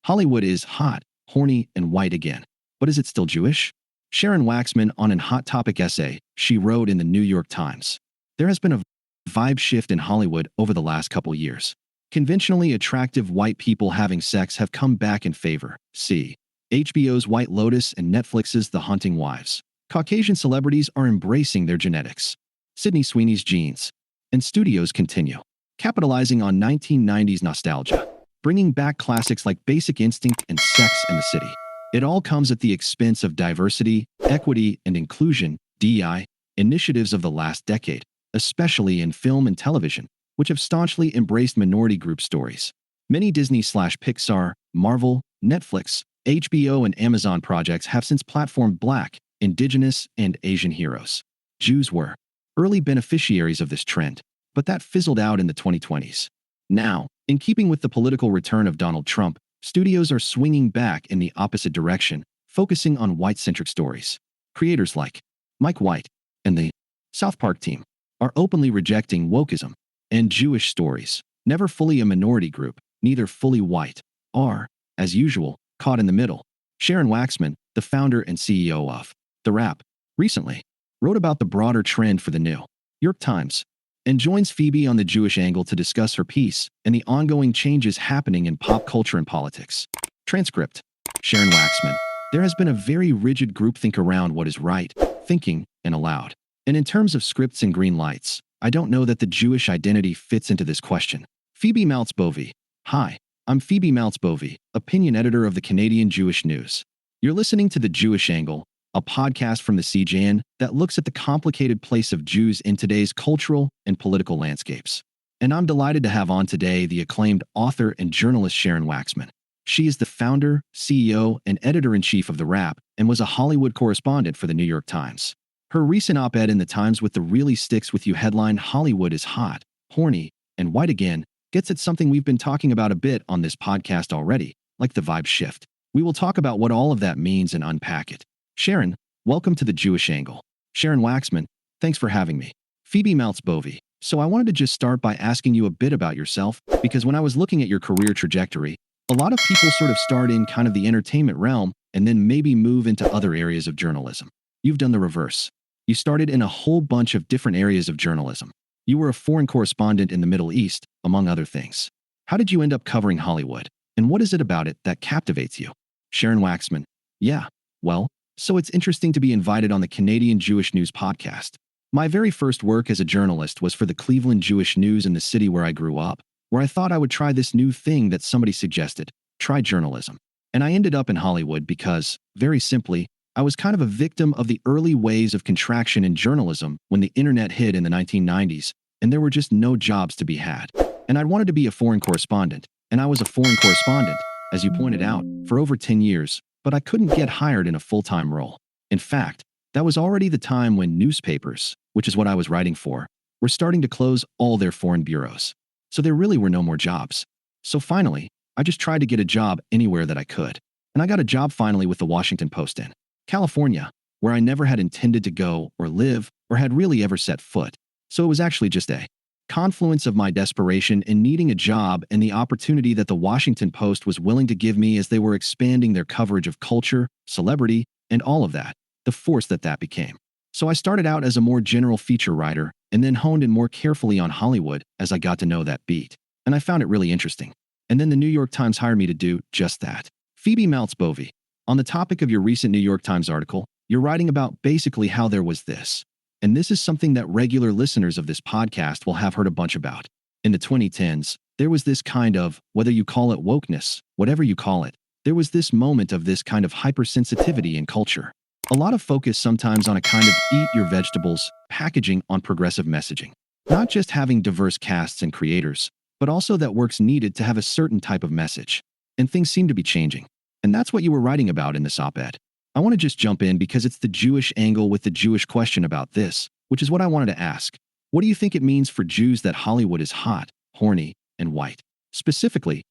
Hollywood is hot, horny, and white again. But is it still Jewish? Sharon Waxman on an hot topic essay she wrote in the New York Times. There has been a vibe shift in Hollywood over the last couple years. Conventionally attractive white people having sex have come back in favor. See HBO's White Lotus and Netflix's The Haunting Wives. Caucasian celebrities are embracing their genetics. Sydney Sweeney's genes. And studios continue, capitalizing on 1990s nostalgia, bringing back classics like Basic Instinct and Sex and the City. It all comes at the expense of diversity, equity, and inclusion (DEI) initiatives of the last decade, especially in film and television, which have staunchly embraced minority group stories. Many Disney/Pixar, Marvel, Netflix, HBO, and Amazon projects have since platformed Black, Indigenous, and Asian heroes. Jews were early beneficiaries of this trend, but that fizzled out in the 2020s. Now, in keeping with the political return of Donald Trump, studios are swinging back in the opposite direction, focusing on white-centric stories. Creators like Mike White and the South Park team are openly rejecting wokeism and Jewish stories, never fully a minority group, neither fully white, are, as usual, caught in the middle. Sharon Waxman, the founder and CEO of The Wrap, recently wrote about the broader trend for the New York Times and joins Phoebe on the Jewish angle to discuss her piece and the ongoing changes happening in pop culture and politics. Transcript. Sharon Waxman. There has been a very rigid groupthink around what is right, thinking, and allowed. And in terms of scripts and green lights, I don't know that the Jewish identity fits into this question. Phoebe Maltz-Bovey. Hi, I'm Phoebe Maltz-Bovey, opinion editor of the Canadian Jewish News. You're listening to The Jewish Angle, a podcast from the CJN that looks at the complicated place of Jews in today's cultural and political landscapes. And I'm delighted to have on today the acclaimed author and journalist Sharon Waxman. She is the founder, CEO, and editor-in-chief of The Wrap and was a Hollywood correspondent for the New York Times. Her recent op-ed in the Times with the Really Sticks With You headline, "Hollywood is hot, horny, and white again," gets at something we've been talking about a bit on this podcast already, like the vibe shift. We will talk about what all of that means and unpack it. Sharon, welcome to The Jewish Angle. Sharon Waxman, thanks for having me. Phoebe Maltz-Bovey. So I wanted to just start by asking you a bit about yourself, because when I was looking at your career trajectory, a lot of people sort of start in kind of the entertainment realm and then maybe move into other areas of journalism. You've done the reverse. You started in a whole bunch of different areas of journalism. You were a foreign correspondent in the Middle East, among other things. How did you end up covering Hollywood? And what is it about it that captivates you? Sharon Waxman. Yeah, well, so it's interesting to be invited on the Canadian Jewish News podcast. My very first work as a journalist was for the Cleveland Jewish News in the city where I grew up, where I thought I would try this new thing that somebody suggested, try journalism. And I ended up in Hollywood because, very simply, I was kind of a victim of the early waves of contraction in journalism when the internet hit in the 1990s, and there were just no jobs to be had. And I wanted to be a foreign correspondent, and I was a foreign correspondent, as you pointed out, for over 10 years, but I couldn't get hired in a full-time role. In fact, that was already the time when newspapers, which is what I was writing for, were starting to close all their foreign bureaus. So there really were no more jobs. So finally, I just tried to get a job anywhere that I could. And I got a job finally with the Washington Post in California, where I never had intended to go or live or had really ever set foot. So it was actually just a confluence of my desperation in needing a job and the opportunity that the Washington Post was willing to give me as they were expanding their coverage of culture, celebrity, and all of that, the force that became. So I started out as a more general feature writer and then honed in more carefully on Hollywood as I got to know that beat. And I found it really interesting. And then the New York Times hired me to do just that. Phoebe Maltz-Bovey. On the topic of your recent New York Times article, you're writing about basically how there was this. And this is something that regular listeners of this podcast will have heard a bunch about. In the 2010s, there was this kind of, whether you call it wokeness, whatever you call it, there was this moment of this kind of hypersensitivity in culture. A lot of focus sometimes on a kind of eat your vegetables packaging on progressive messaging. Not just having diverse casts and creators, but also that work's needed to have a certain type of message. And things seem to be changing. And that's what you were writing about in this op-ed. I want to just jump in because it's the Jewish angle with the Jewish question about this, which is what I wanted to ask. What do you think it means for Jews that Hollywood is hot, horny, and white? Specifically,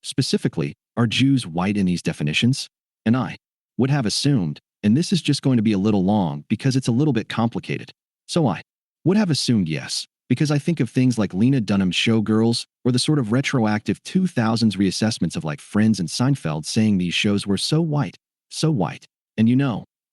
are Jews white in these definitions? And I would have assumed, and this is just going to be a little long because it's a little bit complicated. So I would have assumed yes, because I think of things like Lena Dunham's Showgirls or the sort of retroactive 2000s reassessments of like Friends and Seinfeld saying these shows were so white, so white. And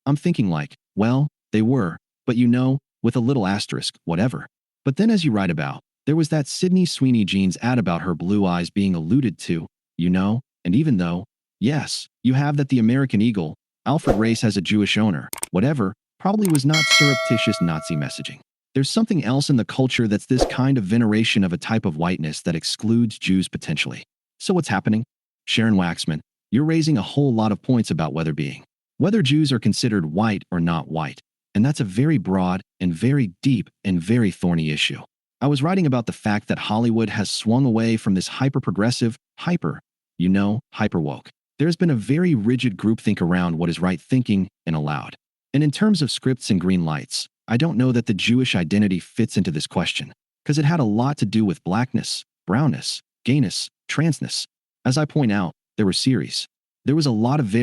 I'm thinking like, well, they were, but with a little asterisk, whatever. But then as you write about, there was that Sydney Sweeney Jeans ad about her blue eyes being alluded to, and even though, yes, you have that the American Eagle, Alfred Race has a Jewish owner, whatever, probably was not surreptitious Nazi messaging. There's something else in the culture that's this kind of veneration of a type of whiteness that excludes Jews potentially. So what's happening? Sharon Waxman, you're raising a whole lot of points about whether Jews are considered white or not white. And that's a very broad and very deep and very thorny issue. I was writing about the fact that Hollywood has swung away from this hyper-progressive, hyper-woke. There's been a very rigid groupthink around what is right thinking and allowed. And in terms of scripts and green lights, I don't know that the Jewish identity fits into this question, because it had a lot to do with blackness, brownness, gayness, transness. As I point out, there was a lot of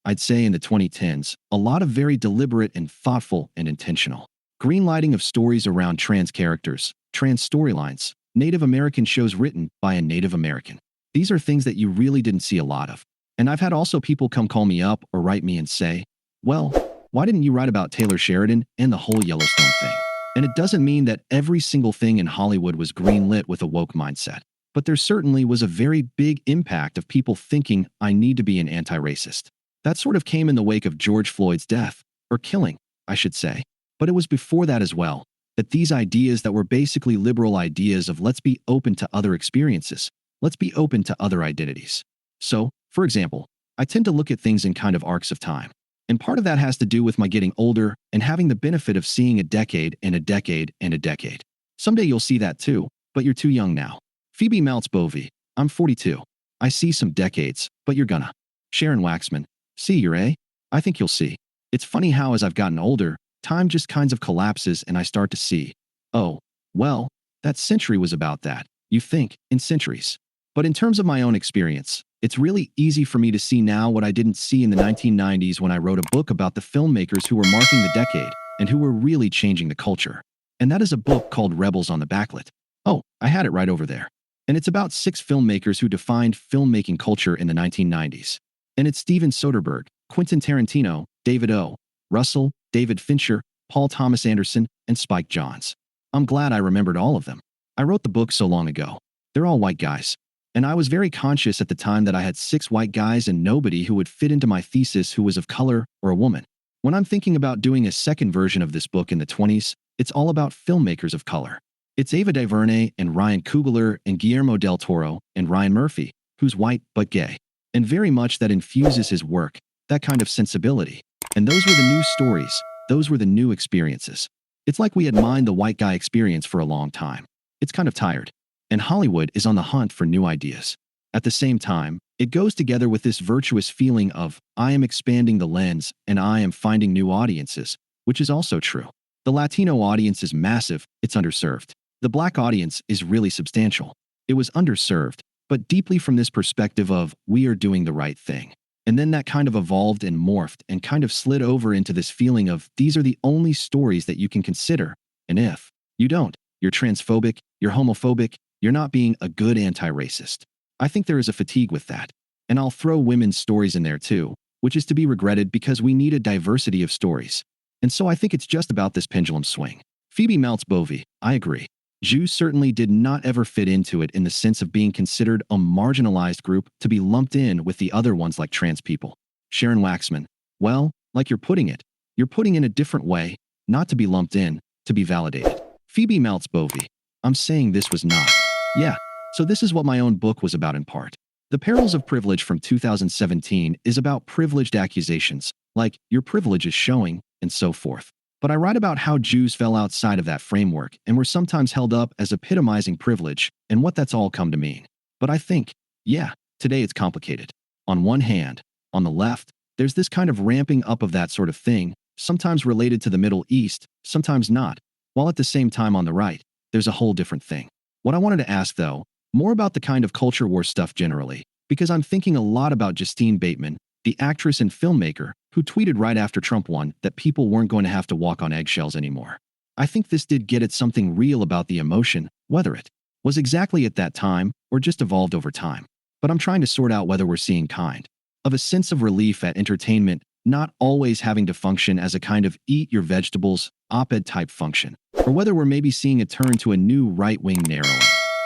I'd say in the 2010s, a lot of very deliberate and thoughtful and intentional greenlighting of stories around trans characters, trans storylines, Native American shows written by a Native American. These are things that you really didn't see a lot of. And I've had also people call me up or write me and say, well, why didn't you write about Taylor Sheridan and the whole Yellowstone thing? And it doesn't mean that every single thing in Hollywood was greenlit with a woke mindset. But there certainly was a very big impact of people thinking I need to be an anti-racist. That sort of came in the wake of George Floyd's death, or killing, I should say. But it was before that as well, that these ideas that were basically liberal ideas of let's be open to other experiences, let's be open to other identities. So, for example, I tend to look at things in kind of arcs of time. And part of that has to do with my getting older and having the benefit of seeing a decade and a decade and a decade. Someday you'll see that too, but you're too young now. Phoebe Maltz-Bovey, I'm 42. I see some decades, but you're gonna. Sharon Waxman, see you're a? I think you'll see. It's funny how as I've gotten older, time just kinds of collapses and I start to see, oh, well, that century was about that. You think, in centuries. But in terms of my own experience, it's really easy for me to see now what I didn't see in the 1990s when I wrote a book about the filmmakers who were marking the decade and who were really changing the culture. And that is a book called Rebels on the Backlit. Oh, I had it right over there. And it's about 6 filmmakers who defined filmmaking culture in the 1990s. And it's Steven Soderbergh, Quentin Tarantino, David O. Russell, David Fincher, Paul Thomas Anderson, and Spike Jonze. I'm glad I remembered all of them. I wrote the book so long ago. They're all white guys. And I was very conscious at the time that I had 6 white guys and nobody who would fit into my thesis who was of color or a woman. When I'm thinking about doing a second version of this book in the 20s, it's all about filmmakers of color. It's Ava DuVernay and Ryan Coogler and Guillermo del Toro and Ryan Murphy, who's white but gay. And very much that infuses his work, that kind of sensibility. And those were the new stories. Those were the new experiences. It's like we had mined the white guy experience for a long time. It's kind of tired. And Hollywood is on the hunt for new ideas. At the same time, it goes together with this virtuous feeling of, I am expanding the lens and I am finding new audiences, which is also true. The Latino audience is massive, it's underserved. The Black audience is really substantial. It was underserved, but deeply from this perspective of, we are doing the right thing. And then that kind of evolved and morphed and kind of slid over into this feeling of, these are the only stories that you can consider. And if you don't, you're transphobic, you're homophobic, you're not being a good anti-racist. I think there is a fatigue with that. And I'll throw women's stories in there too, which is to be regretted because we need a diversity of stories. And so I think it's just about this pendulum swing. Phoebe Maltz-Bovey, I agree. Jews certainly did not ever fit into it in the sense of being considered a marginalized group to be lumped in with the other ones like trans people. Sharon Waxman, well, like you're putting in a different way, not to be lumped in, to be validated. Phoebe Maltz-Bovey, I'm saying this was not. Yeah, so this is what my own book was about in part. The Perils of Privilege from 2017 is about privileged accusations, like your privilege is showing, and so forth. But I write about how Jews fell outside of that framework and were sometimes held up as epitomizing privilege and what that's all come to mean. But I think, yeah, today it's complicated. On one hand, on the left, there's this kind of ramping up of that sort of thing, sometimes related to the Middle East, sometimes not, while at the same time on the right, there's a whole different thing. What I wanted to ask, though, more about the kind of culture war stuff generally, because I'm thinking a lot about Justine Bateman, the actress and filmmaker who tweeted right after Trump won that people weren't going to have to walk on eggshells anymore. I think this did get at something real about the emotion, whether it was exactly at that time or just evolved over time. But I'm trying to sort out whether we're seeing kind of a sense of relief at entertainment not always having to function as a kind of eat your vegetables op-ed type function, or whether we're maybe seeing a turn to a new right-wing narrowing,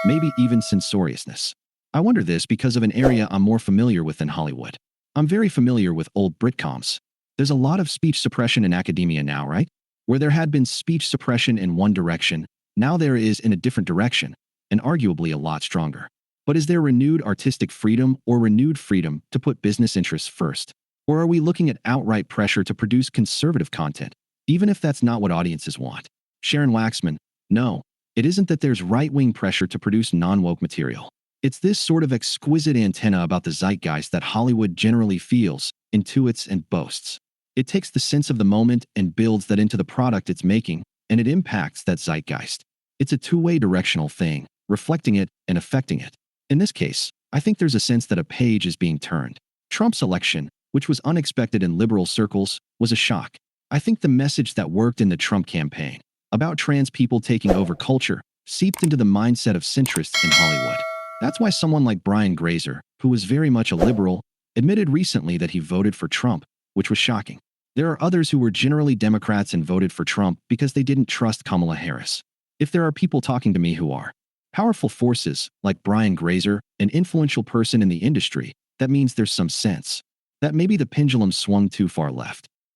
maybe even censoriousness. I wonder this because of an area I'm more familiar with than Hollywood. I'm very familiar with old Britcoms. There's a lot of speech suppression in academia now, right? Where there had been speech suppression in one direction, now there is in a different direction, and arguably a lot stronger. But is there renewed artistic freedom or renewed freedom to put business interests first? Or are we looking at outright pressure to produce conservative content, even if that's not what audiences want? Sharon Waxman, no, it isn't that there's right-wing pressure to produce non-woke material. It's this sort of exquisite antenna about the zeitgeist that Hollywood generally feels, intuits, and boasts. It takes the sense of the moment and builds that into the product it's making, and it impacts that zeitgeist. It's a two-way directional thing, reflecting it and affecting it. In this case, I think there's a sense that a page is being turned. Trump's election, which was unexpected in liberal circles, was a shock. I think the message that worked in the Trump campaign about trans people taking over culture seeped into the mindset of centrists in Hollywood. That's why someone like Brian Grazer, who was very much a liberal, admitted recently that he voted for Trump, which was shocking. There are others who were generally Democrats and voted for Trump because they didn't trust Kamala Harris. If there are people talking to me who are powerful forces, like Brian Grazer, an influential person in the industry, that means there's some sense that maybe the pendulum swung too far left.